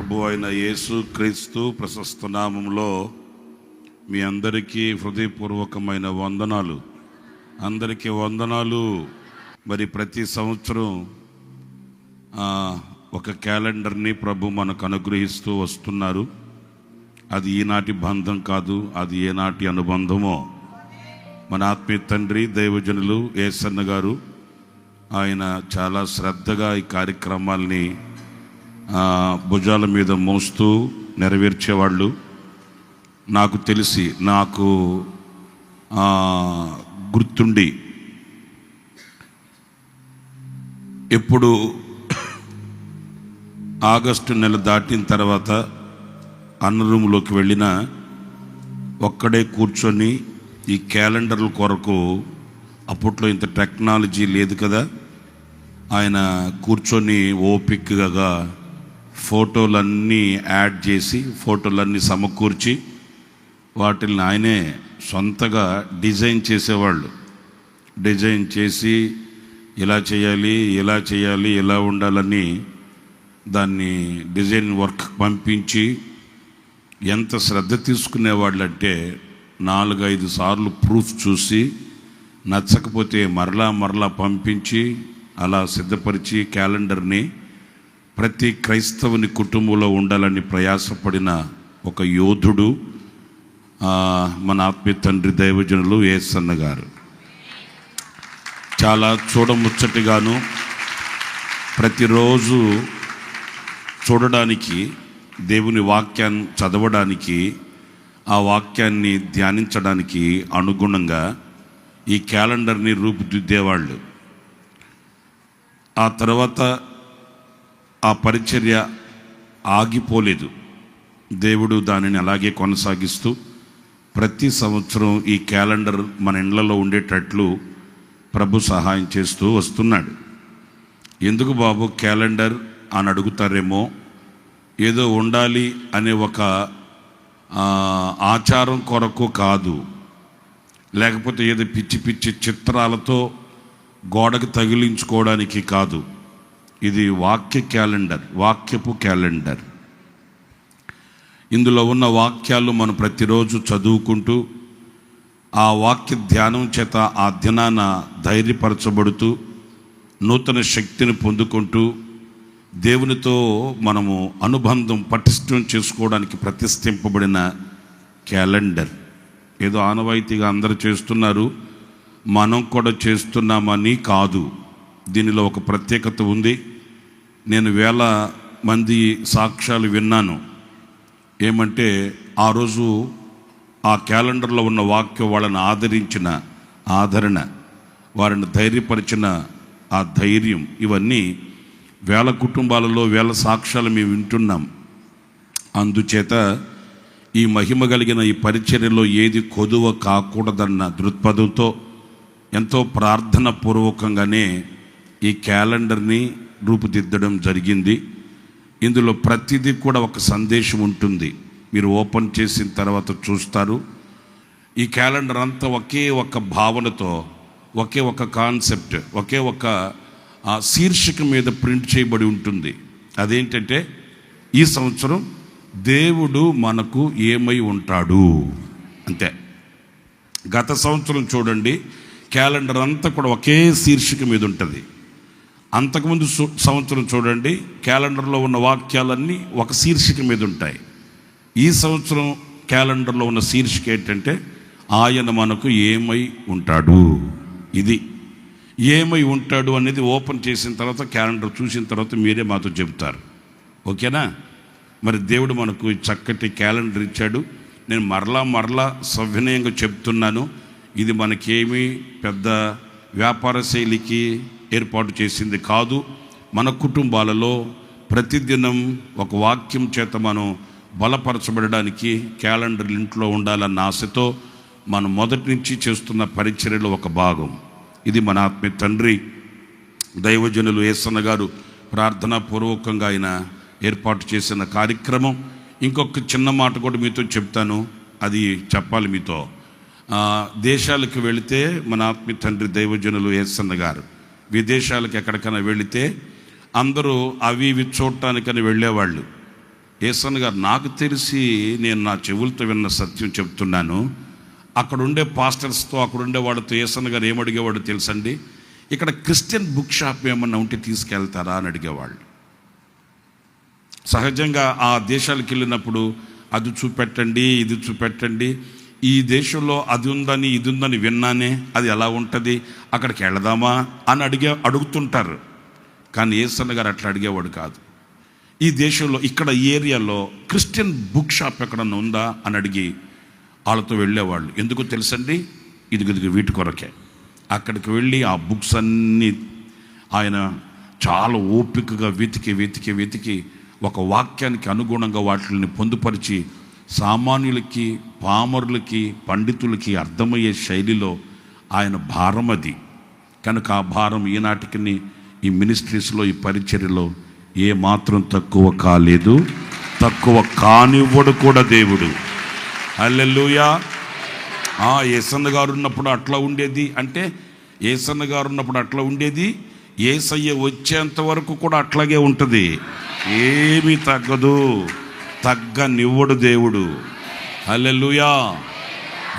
ప్రభు అయిన యేసు క్రీస్తు ప్రశస్త నామములో మీ అందరికీ హృదయపూర్వకమైన వందనాలు. అందరికీ వందనాలు. మరి ప్రతి సంవత్సరం ఒక క్యాలెండర్ని ప్రభు మనకు అనుగ్రహిస్తూ వస్తున్నారు. అది ఈనాటి బంధం కాదు, అది ఏనాటి అనుబంధమో. మన ఆత్మీయ తండ్రి దైవజనులు యేసన్న గారు ఆయన చాలా శ్రద్ధగా ఈ కార్యక్రమాల్ని భుజాల మీద మోస్తూ నెరవేర్చేవాళ్ళు. నాకు తెలిసి గుర్తుండి ఎప్పుడు ఆగస్టు నెల దాటిన తర్వాత అన్న రూమ్లోకి వెళ్ళినా ఒక్కడే కూర్చొని ఈ క్యాలెండర్ల కొరకు, అప్పట్లో ఇంత టెక్నాలజీ లేదు కదా, ఆయన కూర్చొని ఓపికగా ఫోటోలన్నీ యాడ్ చేసి ఫోటోలన్నీ సమకూర్చి వాటిని ఆయనే సొంతగా డిజైన్ చేసేవాళ్ళు. డిజైన్ చేసి ఇలా చేయాలి, ఇలా చేయాలి, ఇలా ఉండాలని దాన్ని డిజైన్ వర్క్ పంపించి ఎంత శ్రద్ధ తీసుకునేవాళ్ళు అంటే 4-5 సార్లు ప్రూఫ్ చూసి నచ్చకపోతే మరలా పంపించి అలా సిద్ధపరిచి క్యాలెండర్ని ప్రతి క్రైస్తవుని కుటుంబంలో ఉండాలని ప్రయాసపడిన ఒక యోధుడు మన ఆత్మీయ తండ్రి దైవజనులు యేసన్న గారు. చాలా చూడముచ్చటిగాను ప్రతిరోజు చూడడానికి, దేవుని వాక్యాన్ని చదవడానికి, ఆ వాక్యాన్ని ధ్యానించడానికి అనుగుణంగా ఈ క్యాలెండర్ని రూపుదిద్దేవాళ్ళు. ఆ తర్వాత ఆ పరిచర్య ఆగిపోలేదు. దేవుడు దానిని అలాగే కొనసాగిస్తూ ప్రతి సంవత్సరం ఈ క్యాలెండర్ మన ఇళ్లలో ఉండేటట్లు ప్రభు సహాయం చేస్తూ వస్తున్నాడు. ఎందుకు బాబు క్యాలెండర్ అని అడుగుతారేమో. ఏదో ఉండాలి అనే ఒక ఆచారం కొరకు కాదు, లేకపోతే ఏదో పిచ్చి చిత్రాలతో గోడకు తగిలించుకోవడానికి కాదు. ఇది వాక్య క్యాలెండర్, వాక్యపు క్యాలెండర్. ఇందులో ఉన్న వాక్యాలు మనం ప్రతిరోజు చదువుకుంటూ ఆ వాక్య ధ్యానం చేత ఆ దినాన ధైర్యపరచబడుతూ నూతన శక్తిని పొందుకుంటూ దేవునితో మనము అనుబంధం పటిష్టం చేసుకోవడానికి ప్రతిష్ఠింపబడిన క్యాలెండర్. ఏదో ఆనవాయితీగా అందరూ చేస్తున్నారు, మనం కూడా చేస్తున్నామని కాదు. దీనిలో ఒక ప్రత్యేకత ఉంది. నేను 1000 మంది సాక్ష్యాలు విన్నాను. ఏమంటే ఆ రోజు ఆ క్యాలెండర్లో ఉన్న వాక్యం వాళ్ళని ఆదరించిన ఆదరణ, వారిని ధైర్యపరిచిన ఆ ధైర్యం, ఇవన్నీ 1000 కుటుంబాలలో 1000 సాక్ష్యాలు మేము వింటున్నాం. అందుచేత ఈ మహిమ కలిగిన ఈ పరిచర్యలో ఏది కొదువ కాకూడదన్న దృక్పథంతో ఎంతో ప్రార్థన పూర్వకంగానే ఈ క్యాలెండర్ని రూపుదిద్దడం జరిగింది. ఇందులో ప్రతిదీ కూడా ఒక సందేశం ఉంటుంది. మీరు ఓపెన్ చేసిన తర్వాత చూస్తారు. ఈ క్యాలెండర్ అంతా ఒకే ఒక భావనతో, ఒకే ఒక కాన్సెప్ట్, ఒకే ఒక శీర్షిక మీద ప్రింట్ చేయబడి ఉంటుంది. అదేంటంటే ఈ సంవత్సరం దేవుడు మనకు ఏమై ఉంటాడు అంతే. గత సంవత్సరం చూడండి, క్యాలెండర్ అంతా కూడా ఒకే శీర్షిక మీద ఉంటుంది. అంతకుముందు సంవత్సరం చూడండి, క్యాలెండర్లో ఉన్న వాక్యాలన్నీ ఒక శీర్షిక మీద ఉంటాయి. ఈ సంవత్సరం క్యాలెండర్లో ఉన్న శీర్షిక ఏంటంటే ఆయన మనకు ఏమై ఉంటాడు. ఇది ఏమై ఉంటాడు అనేది ఓపెన్ చేసిన తర్వాత, క్యాలెండర్ చూసిన తర్వాత మీరే మాతో చెబుతారు. ఓకేనా? మరి దేవుడు మనకు చక్కటి క్యాలెండర్ ఇచ్చాడు. నేను మరలా సవినయంగా చెప్తున్నాను, ఇది మనకేమీ పెద్ద వ్యాపార శైలికి ఏర్పాటు చేసింది కాదు. మన కుటుంబాలలో ప్రతిదినం ఒక వాక్యం చేత మనం బలపరచబడడానికి క్యాలెండర్ ఇంట్లో ఉండాలన్న ఆశతో మనం మొదటి నుంచి చేస్తున్న పరిచర్యలో ఒక భాగం ఇది. మన ఆత్మీయ తండ్రి దైవజనులు యేసన్న గారు ప్రార్థనాపూర్వకంగా ఆయన ఏర్పాటు చేసిన కార్యక్రమం. ఇంకొక చిన్న మాట కూడా మీతో చెప్తాను, అది చెప్పాలి మీతో. దేశాలకు వెళితే మన ఆత్మీయ తండ్రి దైవజనులు యేసన్న గారు విదేశాలకు ఎక్కడికైనా వెళితే అందరూ అవి ఇవి చూడటానికని వెళ్ళేవాళ్ళు. యేసన్న గారు, నాకు తెలిసి నేను నా చెవులతో విన్న సత్యం చెప్తున్నాను, అక్కడ ఉండే పాస్టర్స్తో అక్కడ ఉండే వాళ్ళతో యేసన్న గారు ఏమడిగేవాడు తెలుసండి, ఇక్కడ క్రిస్టియన్ బుక్ షాప్ ఏమన్నా ఉంటే తీసుకెళ్తారా అని అడిగేవాళ్ళు. సహజంగా ఆ దేశాలకు వెళ్ళినప్పుడు అది చూపెట్టండి, ఇది చూపెట్టండి, ఈ దేశంలో అది ఉందని ఇది ఉందని విన్నానే, అది ఎలా ఉంటుంది, అక్కడికి వెళదామా అని అడుగుతుంటారు. కానీ యేసన్న గారు అట్లా అడిగేవాడు కాదు. ఈ దేశంలో ఇక్కడ ఈ ఏరియాలో క్రిస్టియన్ బుక్ షాప్ ఎక్కడన్నా ఉందా అని అడిగి వాళ్ళతో వెళ్ళేవాళ్ళు. ఎందుకు తెలుసండి, ఇదిగో వీటి కొరకే. అక్కడికి వెళ్ళి ఆ బుక్స్ అన్నీ ఆయన చాలా ఓపికగా వెతికి ఒక వాక్యానికి అనుగుణంగా వాటిని పొందుపరిచి సామాన్యులకి, పామరులకి, పండితులకి అర్థమయ్యే శైలిలో ఆయన భారం అది. కనుక ఆ భారం ఈనాటికి ఈ మినిస్ట్రీస్లో, ఈ పరిచర్యలో ఏ మాత్రం తక్కువ కాలేదు, తక్కువ కానివ్వడు కూడా దేవుడు. హల్లెలూయా. యేసన్న గారు ఉన్నప్పుడు అట్లా ఉండేది అంటే, యేసన్న గారు ఉన్నప్పుడు అట్లా ఉండేది, యేసయ్య వచ్చేంత వరకు కూడా అట్లాగే ఉంటుంది, ఏమీ తగ్గదు, తగ్గనివ్వడు దేవుడు. హల్లెలూయా.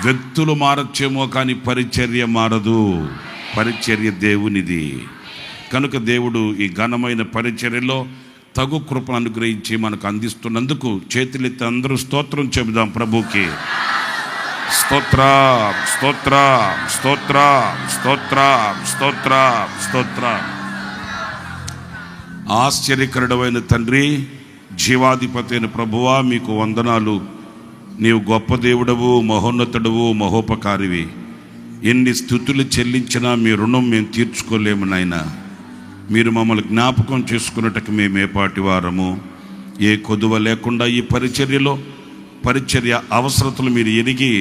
వ్యక్తులు మారచ్చేమో కానీ పరిచర్య మారదు, పరిచర్య దేవునిది. కనుక దేవుడు ఈ ఘనమైన పరిచర్యలో తగు కృపను అనుగ్రహించి మనకు అందిస్తున్నందుకు చేతులెత్తి అందరూ స్తోత్రం చెబుదాం ప్రభుకి. స్తోత్ర స్తోత్ర స్తోత్ర స్తోత్ర స్తోత్ర స్తోత్ర. ఆశ్చర్యకరుడమైన తండ్రి, జీవాధిపతి అయిన ప్రభువా, మీకు వందనాలు. నీవు గొప్ప దేవుడవు, మహోన్నతుడవు, మహోపకారివి. ఎన్ని స్తుతులు చెల్లించినా మీ రుణం మేము తీర్చుకోలేము నాయనా. మీరు మమ్మల్ని జ్ఞాపకం చేసుకున్నట్టుకు మేము ఏపాటి వారము. ఏ కొదువ లేకుండా ఈ పరిచర్య అవసరతలు మీరు ఎరిగి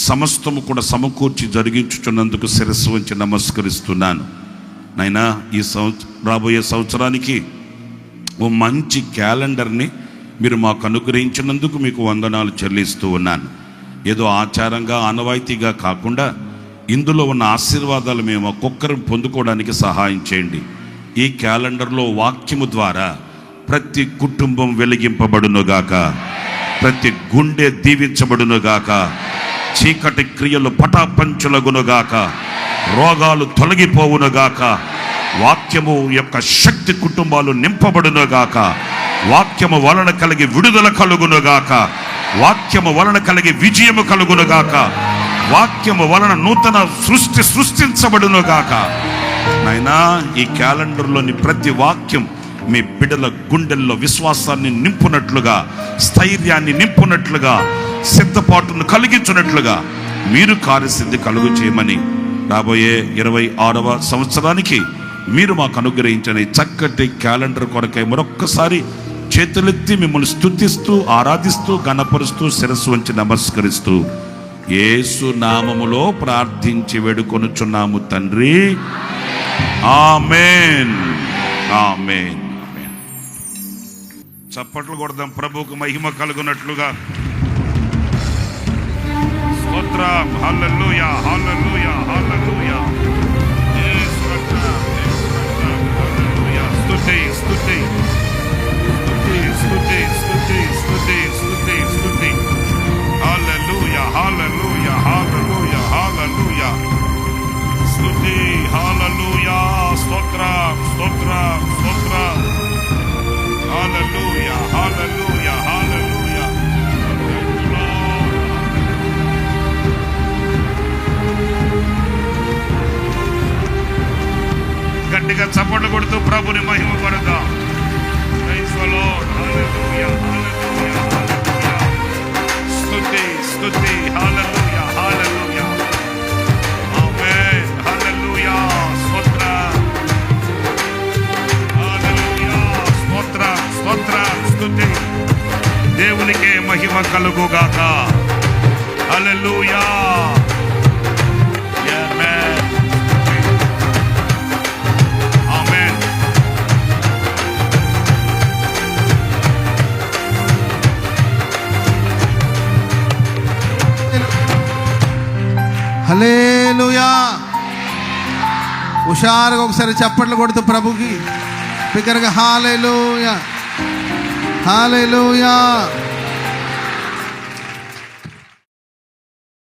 సమస్తము కూడా సమకూర్చి జరిగించుచున్నందుకు శిరస్సు వంచి నమస్కరిస్తున్నాను నాయనా. ఈ రాబోయే సంవత్సరానికి ఓ మంచి క్యాలెండర్ని మీరు మాకు అనుగ్రహించినందుకు మీకు వందనాలు చెల్లిస్తూ ఉన్నాను. ఏదో ఆచారంగా, ఆనవాయితీగా కాకుండా ఇందులో ఉన్న ఆశీర్వాదాలు మేము ఒక్కొక్కరిని పొందుకోవడానికి సహాయం చేయండి. ఈ క్యాలెండర్లో వాక్యము ద్వారా ప్రతి కుటుంబం వెలిగింపబడునుగాక, ప్రతి గుండె దీవించబడునుగాక, చీకటి క్రియలు పటాపంచులగునుగాక, రోగాలు తొలగిపోవునుగాక, వాక్యము యొక్క శక్తి కుటుంబాలు నింపబడునుగాక, వాక్యము వలన కలిగి విడుదల కలుగునుగాక, వాక్యము వలన కలిగి విజయము కలుగునుగాక, వాక్యము వలన నూతన సృష్టించబడునుగాక. నాయనా, ఈ క్యాలెండర్లోని ప్రతి వాక్యం మీ బిడ్డల గుండెల్లో విశ్వాసాన్ని నింపునట్లుగా, స్థైర్యాన్ని నింపునట్లుగా, సిద్ధపాటును కలిగించున్నట్లుగా మీరు కార్యసిద్ధి కలుగు చేయమని రాబోయే 26వ సంవత్సరానికి మీరు మాకు అనుగ్రహించని చక్కటి క్యాలెండర్ కొరకై మరొక్కసారి చేతులెత్తి మిమ్మల్ని స్తుతిస్తూ, ఆరాధిస్తూ, గణపరుస్తూ, శిరస్సు వంచి నమస్కరిస్తూ యేసు నామములో ప్రార్థించి వేడుకొనుచున్నాము తండ్రి. ఆమేన్, ఆమేన్, ఆమేన్. చప్పట్లు కొడదాం, ప్రభువుకు మహిమ కలుగునట్లుగా. స్తోత్రం, హల్లెలూయా, హల్లెలూయా, హల్లెలూయా. యేసు రక్షణ, యేసు రక్షణ, హల్లెలూయా. స్తుతి, స్తుతి, స్తుతి, స్తుతి, స్తుతి, స్తుతి, స్తుతి. హల్లెలూయా, హల్లెలూయా, హల్లెలూయా, హల్లెలూయా. స్తుతి, హల్లెలూయా. స్తోత్రం, స్తోత్రం, స్తోత్రం. హల్లెలూయా, హల్లెలూయా, హల్లెలూయా. గట్టిగా చప్పట్లు కొడుతూ ప్రభుని మహిమ పడదాం. Praise the Lord. Hallelujah, hallelujah, hallelujah. స్తుతి, స్తుతి, హల్లెలూయా, హల్లెలూయా. ఆమేన్, హల్లెలూయా. స్తోత్రం, హల్లెలూయా. స్తోత్రం, స్తోత్రం, స్తుతి. దేవునికే మహిమ కలుగుగాక. హల్లెలూయా. ఆమేన్, ఆమేన్. హల్లెలూయా. హుషారుగా ఒకసారి చప్పట్లు కొడుతూ ప్రభుకి బిగ్గరగా హల్లెలూయా, హల్లెలూయా.